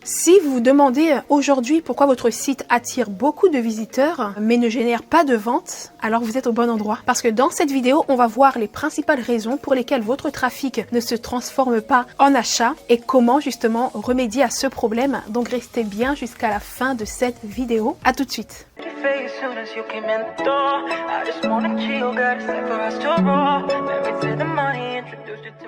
Si vous vous demandez aujourd'hui pourquoi votre site attire beaucoup de visiteurs mais ne génère pas de ventes, alors vous êtes au bon endroit. Parce que dans cette vidéo, on va voir les principales raisons pour lesquelles votre trafic ne se transforme pas en achat et comment justement remédier à ce problème. Donc restez bien jusqu'à la fin de cette vidéo. À tout de suite.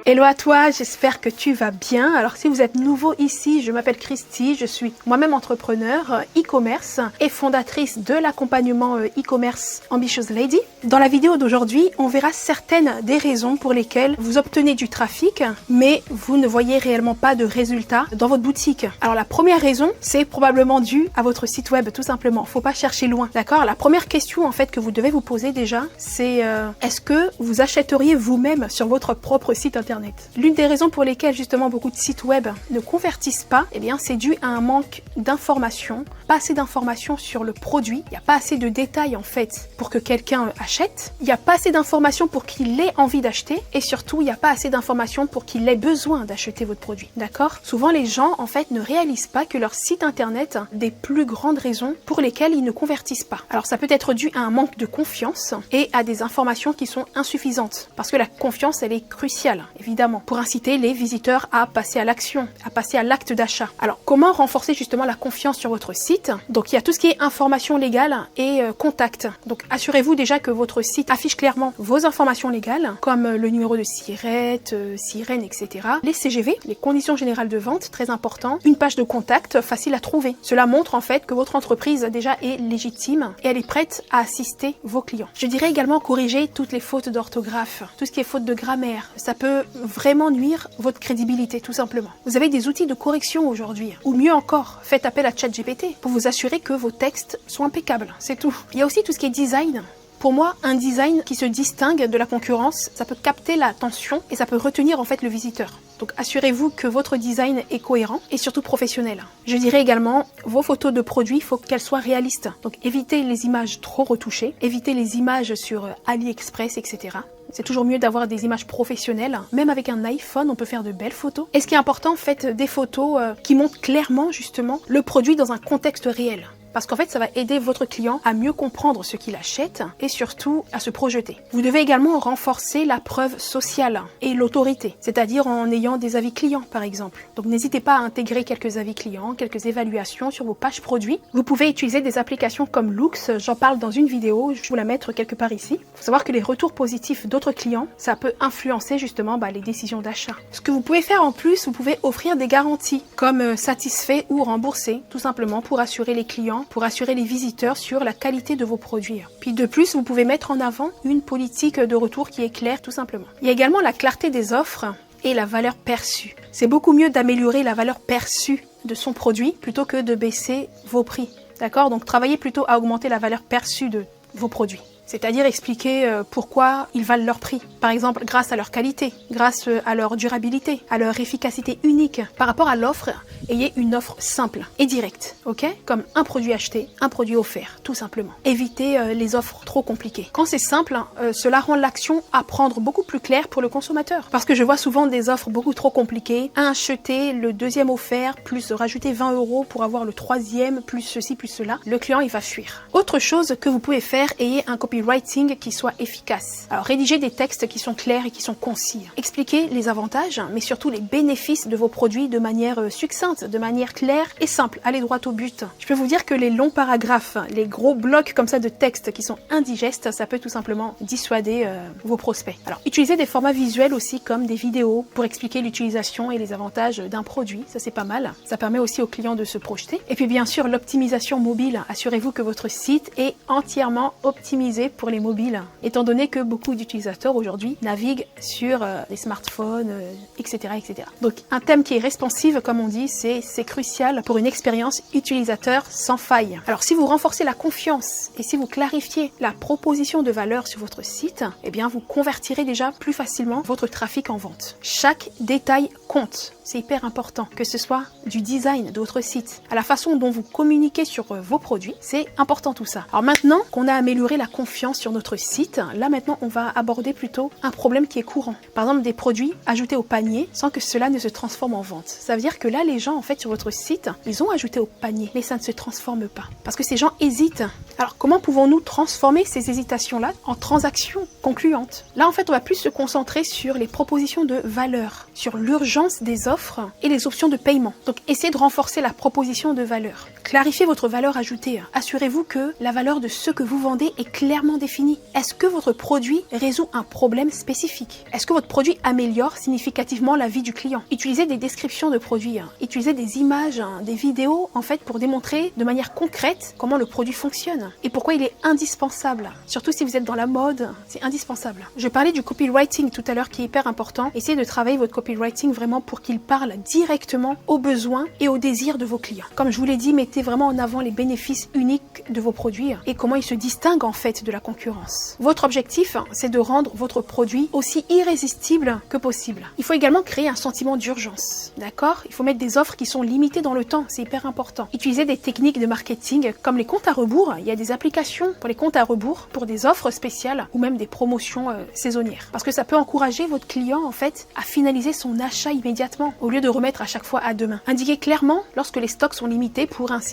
Hello à toi, j'espère que tu vas bien. Alors si vous êtes nouveau ici, je m'appelle Christy, je suis moi-même entrepreneur e-commerce et fondatrice de l'accompagnement e-commerce Ambitious Lady. Dans la vidéo d'aujourd'hui, on verra certaines des raisons pour lesquelles vous obtenez du trafic, mais vous ne voyez réellement pas de résultats dans votre boutique. Alors la première raison, c'est probablement dû à votre site web, tout simplement. Faut pas chercher loin, d'accord? La première question en fait que vous devez vous poser déjà, c'est est-ce que vous achèteriez vous-même sur votre propre site internet? L'une des raisons pour lesquelles justement beaucoup de sites web ne convertissent pas, eh bien c'est dû à un manque d'informations, pas assez d'informations sur le produit, il n'y a pas assez de détails en fait pour que quelqu'un achète, il n'y a pas assez d'informations pour qu'il ait envie d'acheter et surtout il n'y a pas assez d'informations pour qu'il ait besoin d'acheter votre produit, d'accord? Souvent les gens en fait ne réalisent pas que leur site internet a des plus grandes raisons pour lesquelles ils ne convertissent pas. Alors ça peut être dû à un manque de confiance et à des informations qui sont insuffisantes parce que la confiance elle est cruciale évidemment pour inciter les visiteurs à passer à l'action, à passer à l'acte d'achat. Alors comment renforcer justement la confiance sur votre site? Donc il y a tout ce qui est information légale et contact. Donc assurez-vous déjà que votre site affiche clairement vos informations légales comme le numéro de SIRET, sirène, etc. Les CGV, les conditions générales de vente, très important. Une page de contact facile à trouver. Cela montre en fait que votre entreprise déjà est légitime et elle est prête à assister vos clients. Je dirais également corriger toutes les fautes d'orthographe, tout ce qui est faute de grammaire. Ça peut vraiment nuire votre crédibilité tout simplement. Vous avez des outils de correction aujourd'hui ou mieux encore, faites appel à ChatGPT pour vous assurer que vos textes sont impeccables, c'est tout. Il y a aussi tout ce qui est design. Pour moi, un design qui se distingue de la concurrence, ça peut capter l'attention et ça peut retenir en fait le visiteur. Donc assurez-vous que votre design est cohérent et surtout professionnel. Je dirais également, vos photos de produits, il faut qu'elles soient réalistes. Donc évitez les images trop retouchées, évitez les images sur AliExpress, etc. C'est toujours mieux d'avoir des images professionnelles. Même avec un iPhone, on peut faire de belles photos. Et ce qui est important, faites des photos qui montrent clairement justement le produit dans un contexte réel. Parce qu'en fait, ça va aider votre client à mieux comprendre ce qu'il achète et surtout à se projeter. Vous devez également renforcer la preuve sociale et l'autorité, c'est-à-dire en ayant des avis clients par exemple. Donc n'hésitez pas à intégrer quelques avis clients, quelques évaluations sur vos pages produits. Vous pouvez utiliser des applications comme Loox, j'en parle dans une vidéo, je vous la mettre quelque part ici. Il faut savoir que les retours positifs d'autres clients, ça peut influencer justement les décisions d'achat. Ce que vous pouvez faire en plus, vous pouvez offrir des garanties comme satisfait ou remboursé, tout simplement pour assurer les clients, pour assurer les visiteurs sur la qualité de vos produits. Puis de plus, vous pouvez mettre en avant une politique de retour qui est claire tout simplement. Il y a également la clarté des offres et la valeur perçue. C'est beaucoup mieux d'améliorer la valeur perçue de son produit plutôt que de baisser vos prix. D'accord? Donc travaillez plutôt à augmenter la valeur perçue de vos produits. C'est-à-dire expliquer pourquoi ils valent leur prix. Par exemple, grâce à leur qualité, grâce à leur durabilité, à leur efficacité unique. Par rapport à l'offre, ayez une offre simple et directe, ok? Comme un produit acheté, un produit offert, tout simplement. Évitez les offres trop compliquées. Quand c'est simple, cela rend l'action à prendre beaucoup plus claire pour le consommateur. Parce que je vois souvent des offres beaucoup trop compliquées. Un acheté, le deuxième offert, plus rajouter 20 € pour avoir le troisième, plus ceci, plus cela. Le client, il va fuir. Autre chose que vous pouvez faire, ayez un copywriting qui soit efficace. Alors rédigez des textes qui sont clairs et qui sont concis. Expliquez les avantages, mais surtout les bénéfices de vos produits de manière succincte, de manière claire et simple. Allez droit au but. Je peux vous dire que les longs paragraphes, les gros blocs comme ça de texte qui sont indigestes, ça peut tout simplement dissuader vos prospects. Alors utilisez des formats visuels aussi comme des vidéos pour expliquer l'utilisation et les avantages d'un produit. Ça c'est pas mal. Ça permet aussi aux clients de se projeter. Et puis bien sûr l'optimisation mobile. Assurez-vous que votre site est entièrement optimisé pour les mobiles, étant donné que beaucoup d'utilisateurs aujourd'hui naviguent sur des smartphones, etc., etc. Donc un thème qui est responsive, comme on dit, c'est crucial pour une expérience utilisateur sans faille. Alors si vous renforcez la confiance et si vous clarifiez la proposition de valeur sur votre site, eh bien vous convertirez déjà plus facilement votre trafic en vente. Chaque détail compte. c'est hyper important. Que ce soit du design de votre site, à la façon dont vous communiquez sur vos produits, c'est important tout ça. Alors maintenant qu'on a amélioré la confiance sur notre site, là maintenant on va aborder plutôt un problème qui est courant. Par exemple des produits ajoutés au panier sans que cela ne se transforme en vente. Ça veut dire que là les gens en fait sur votre site, ils ont ajouté au panier, mais ça ne se transforme pas. Parce que ces gens hésitent. Alors comment pouvons-nous transformer ces hésitations-là en transactions concluantes? Là en fait on va plus se concentrer sur les propositions de valeur, sur l'urgence des offres et les options de paiement. Donc essayez de renforcer la proposition de valeur. Clarifiez votre valeur ajoutée. Assurez-vous que la valeur de ce que vous vendez est clairement définie. Est-ce que votre produit résout un problème spécifique? Est-ce que votre produit améliore significativement la vie du client? Utilisez des descriptions de produits, utilisez des images, des vidéos en fait pour démontrer de manière concrète comment le produit fonctionne et pourquoi il est indispensable. Surtout si vous êtes dans la mode, c'est indispensable. Je parlais du copywriting tout à l'heure qui est hyper important. Essayez de travailler votre copywriting vraiment pour qu'il parle directement aux besoins et aux désirs de vos clients. Comme je vous l'ai dit, mettez vraiment en avant les bénéfices uniques de vos produits et comment ils se distinguent en fait de la concurrence. Votre objectif, c'est de rendre votre produit aussi irrésistible que possible. Il faut également créer un sentiment d'urgence, d'accord? Il faut mettre des offres qui sont limitées dans le temps, c'est hyper important. Utilisez des techniques de marketing comme les comptes à rebours. Il y a des applications pour les comptes à rebours, pour des offres spéciales ou même des promotions saisonnières. Parce que ça peut encourager votre client en fait à finaliser son achat immédiatement au lieu de remettre à chaque fois à demain. Indiquez clairement lorsque les stocks sont limités pour inciter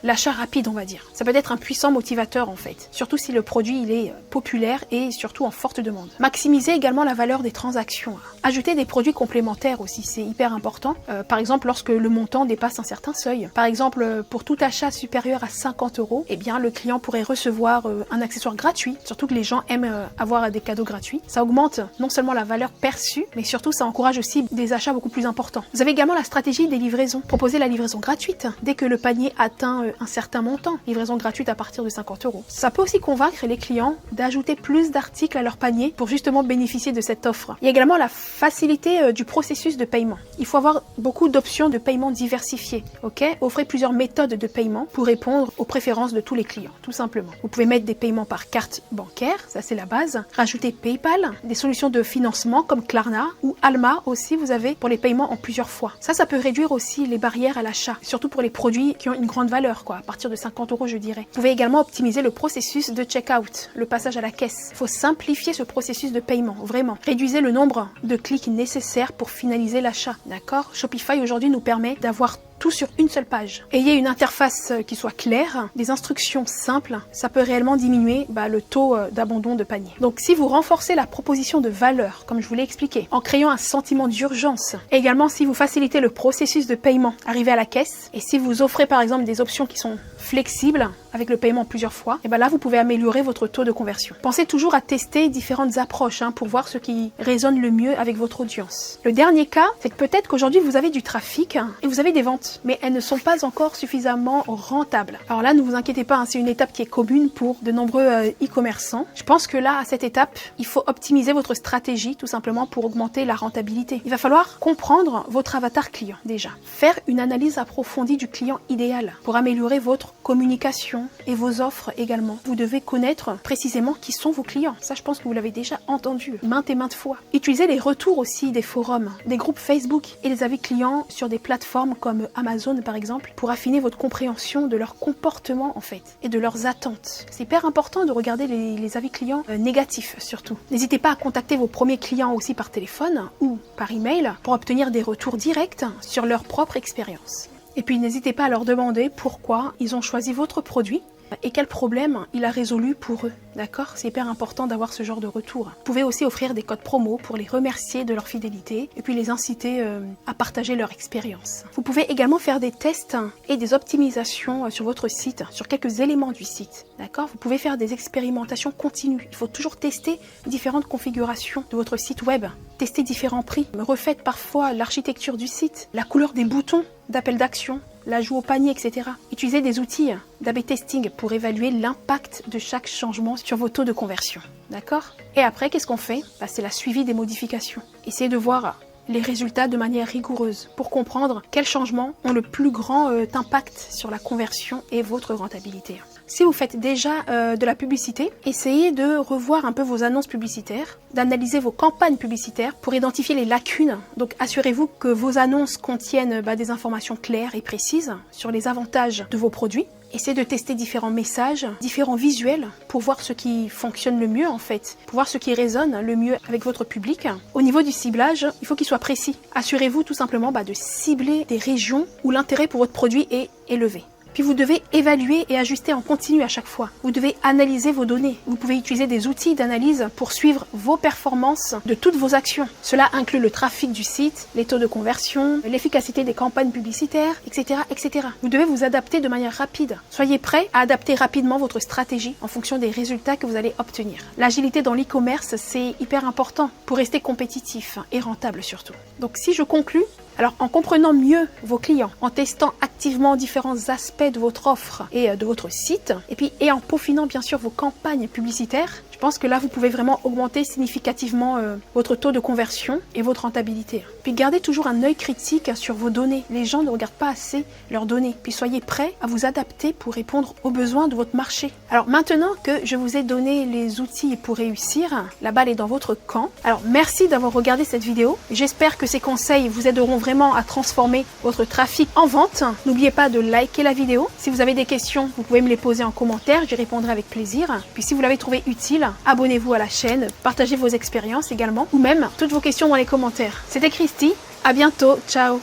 l'achat rapide, on va dire. Ça peut être un puissant motivateur en fait, surtout si le produit il est populaire et surtout en forte demande. Maximisez également la valeur des transactions. Ajoutez des produits complémentaires aussi, c'est hyper important. Par exemple, lorsque le montant dépasse un certain seuil. Par exemple, pour tout achat supérieur à 50 €, eh bien le client pourrait recevoir un accessoire gratuit, surtout que les gens aiment avoir des cadeaux gratuits. Ça augmente non seulement la valeur perçue, mais surtout ça encourage aussi des achats beaucoup plus importants. Vous avez également la stratégie des livraisons. Proposez la livraison gratuite dès que le panier atteint un certain montant. Livraison gratuite à partir de 50 €. Ça peut aussi convaincre les clients d'ajouter plus d'articles à leur panier pour justement bénéficier de cette offre. Il y a également la facilité du processus de paiement. Il faut avoir beaucoup d'options de paiement diversifiées. Ok? Offrez plusieurs méthodes de paiement pour répondre aux préférences de tous les clients, tout simplement. Vous pouvez mettre des paiements par carte bancaire, ça c'est la base. Rajouter PayPal, des solutions de financement comme Klarna ou Alma aussi, vous avez pour les paiements en plusieurs fois. Ça peut réduire aussi les barrières à l'achat, surtout pour les produits qui ont une grande valeur, quoi, à partir de 50 € je dirais. Vous pouvez également optimiser le processus de checkout, le passage à la caisse. Il faut simplifier ce processus de paiement, vraiment. Réduisez le nombre de clics nécessaires pour finaliser l'achat, d'accord? Shopify aujourd'hui nous permet d'avoir tout sur une seule page. Ayez une interface qui soit claire, des instructions simples, ça peut réellement diminuer le taux d'abandon de panier. Donc si vous renforcez la proposition de valeur, comme je vous l'ai expliqué, en créant un sentiment d'urgence, également si vous facilitez le processus de paiement, arrivé à la caisse, et si vous offrez par exemple des options qui sont flexibles, avec le paiement plusieurs fois, et là vous pouvez améliorer votre taux de conversion. Pensez toujours à tester différentes approches pour voir ce qui résonne le mieux avec votre audience. Le dernier cas, c'est que peut-être qu'aujourd'hui vous avez du trafic et vous avez des ventes, mais elles ne sont pas encore suffisamment rentables. Alors là, ne vous inquiétez pas, c'est une étape qui est commune pour de nombreux e-commerçants. Je pense que là, à cette étape, il faut optimiser votre stratégie tout simplement pour augmenter la rentabilité. Il va falloir comprendre votre avatar client déjà. Faire une analyse approfondie du client idéal pour améliorer votre communication et vos offres également. Vous devez connaître précisément qui sont vos clients. Ça, je pense que vous l'avez déjà entendu maintes et maintes fois. Utilisez les retours aussi des forums, des groupes Facebook et les avis clients sur des plateformes comme Amazon par exemple, pour affiner votre compréhension de leur comportement en fait et de leurs attentes. C'est hyper important de regarder les avis clients négatifs surtout. N'hésitez pas à contacter vos premiers clients aussi par téléphone ou par email pour obtenir des retours directs sur leur propre expérience. Et puis n'hésitez pas à leur demander pourquoi ils ont choisi votre produit et quel problème il a résolu pour eux. D'accord? C'est hyper important d'avoir ce genre de retour. Vous pouvez aussi offrir des codes promo pour les remercier de leur fidélité et puis les inciter à partager leur expérience. Vous pouvez également faire des tests et des optimisations sur votre site, sur quelques éléments du site. D'accord? Vous pouvez faire des expérimentations continues. Il faut toujours tester différentes configurations de votre site web. Tester différents prix. Refaites parfois l'architecture du site, la couleur des boutons d'appel d'action, l'ajout au panier, etc. Utilisez des outils d'A/B testing pour évaluer l'impact de chaque changement sur vos taux de conversion. D'accord? Et après, qu'est-ce qu'on fait? C'est la suivi des modifications. Essayez de voir les résultats de manière rigoureuse pour comprendre quels changements ont le plus grand impact sur la conversion et votre rentabilité. Si vous faites déjà de la publicité, essayez de revoir un peu vos annonces publicitaires, d'analyser vos campagnes publicitaires pour identifier les lacunes. Donc assurez-vous que vos annonces contiennent des informations claires et précises sur les avantages de vos produits. Essayez de tester différents messages, différents visuels pour voir ce qui fonctionne le mieux en fait, pour voir ce qui résonne le mieux avec votre public. Au niveau du ciblage, il faut qu'il soit précis. Assurez-vous tout simplement de cibler des régions où l'intérêt pour votre produit est élevé. Puis vous devez évaluer et ajuster en continu à chaque fois. Vous devez analyser vos données. Vous pouvez utiliser des outils d'analyse pour suivre vos performances de toutes vos actions. Cela inclut le trafic du site, les taux de conversion, l'efficacité des campagnes publicitaires, etc., etc. Vous devez vous adapter de manière rapide. Soyez prêt à adapter rapidement votre stratégie en fonction des résultats que vous allez obtenir. L'agilité dans l'e-commerce, c'est hyper important pour rester compétitif et rentable surtout. Donc si je conclus, alors, en comprenant mieux vos clients, en testant activement différents aspects de votre offre et de votre site, et en peaufinant bien sûr vos campagnes publicitaires, je pense que là, vous pouvez vraiment augmenter significativement votre taux de conversion et votre rentabilité. Puis gardez toujours un œil critique sur vos données. Les gens ne regardent pas assez leurs données. Puis soyez prêts à vous adapter pour répondre aux besoins de votre marché. Alors maintenant que je vous ai donné les outils pour réussir, la balle est dans votre camp. Alors merci d'avoir regardé cette vidéo. J'espère que ces conseils vous aideront vraiment à transformer votre trafic en vente. N'oubliez pas de liker la vidéo. Si vous avez des questions, vous pouvez me les poser en commentaire. J'y répondrai avec plaisir. Puis si vous l'avez trouvé utile, abonnez-vous à la chaîne, partagez vos expériences également, ou même toutes vos questions dans les commentaires. C'était Christy, à bientôt, ciao!